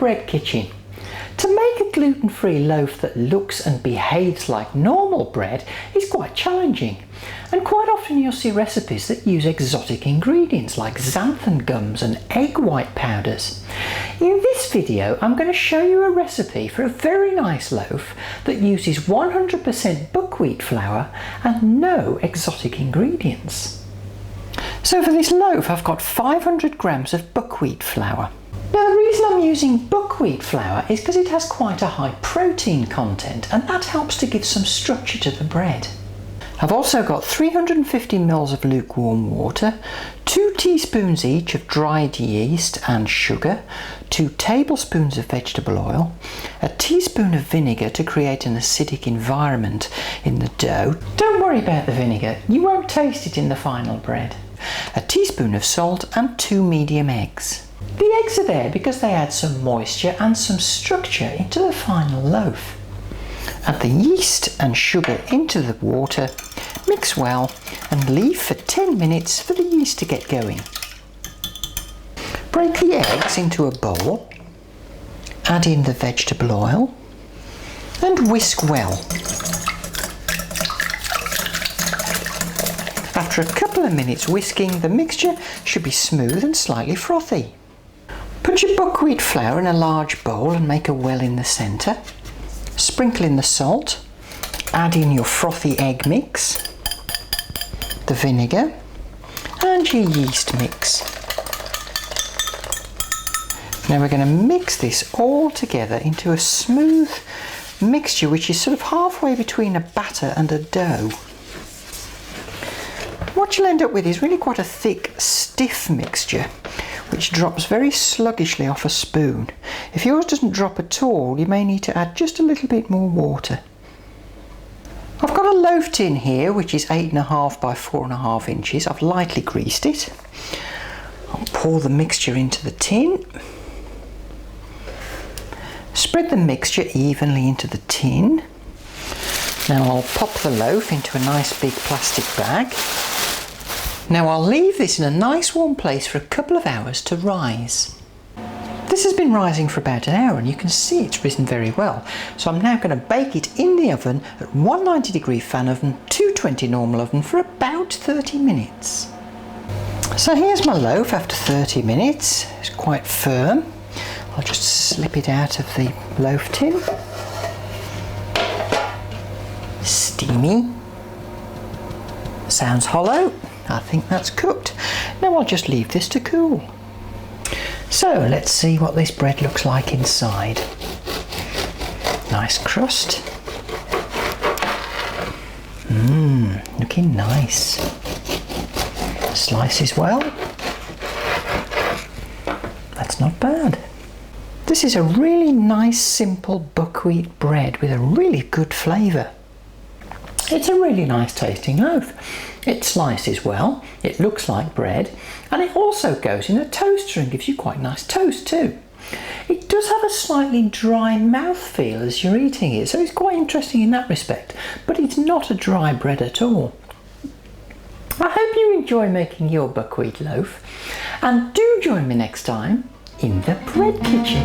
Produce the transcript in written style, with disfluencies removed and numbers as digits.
bread kitchen. To make a gluten-free loaf that looks and behaves like normal bread is quite challenging, and quite often you'll see recipes that use exotic ingredients like xanthan gums and egg white powders. In this video I'm going to show you a recipe for a very nice loaf that uses 100% buckwheat flour and no exotic ingredients. So for this loaf I've got 500 grams of buckwheat flour. Now the reason I'm using buckwheat flour is because it has quite a high protein content, and that helps to give some structure to the bread. I've also got 350 ml of lukewarm water, 2 teaspoons each of dried yeast and sugar, 2 tablespoons of vegetable oil, a teaspoon of vinegar to create an acidic environment in the dough. Don't worry about the vinegar, you won't taste it in the final bread. A teaspoon of salt and 2 medium eggs. The eggs are there because they add some moisture and some structure into the final loaf. Add the yeast and sugar into the water, mix well and leave for 10 minutes for the yeast to get going. Break the eggs into a bowl, add in the vegetable oil and whisk well. After a couple of minutes whisking, the mixture should be smooth and slightly frothy. Put your buckwheat flour in a large bowl and make a well in the centre. Sprinkle in the salt, add in your frothy egg mix, the vinegar and your yeast mix. Now we're going to mix this all together into a smooth mixture which is sort of halfway between a batter and a dough. What you'll end up with is really quite a thick, stiff mixture which drops very sluggishly off a spoon. If yours doesn't drop at all, you may need to add just a little bit more water. I've got a loaf tin here which is 8.5 by 4.5 inches. I've lightly greased it. I'll pour the mixture into the tin. Spread the mixture evenly into the tin. Now I'll pop the loaf into a nice big plastic bag. Now I'll leave this in a nice warm place for a couple of hours to rise. This has been rising for about an hour and you can see it's risen very well. So I'm now going to bake it in the oven at 190 degree fan oven, 220 normal oven for about 30 minutes. So here's my loaf after 30 minutes. It's quite firm. I'll just slip it out of the loaf tin. Steamy. Sounds hollow. I think that's cooked. Now I'll just leave this to cool. So let's see what this bread looks like inside. Nice crust. Looking nice. Slices well. That's not bad. This is a really nice simple buckwheat bread with a really good flavour. It's a really nice tasting loaf. It slices well, it looks like bread, and it also goes in a toaster and gives you quite nice toast too. It does have a slightly dry mouthfeel as you're eating it, so it's quite interesting in that respect, but it's not a dry bread at all. I hope you enjoy making your buckwheat loaf, and do join me next time in the bread kitchen.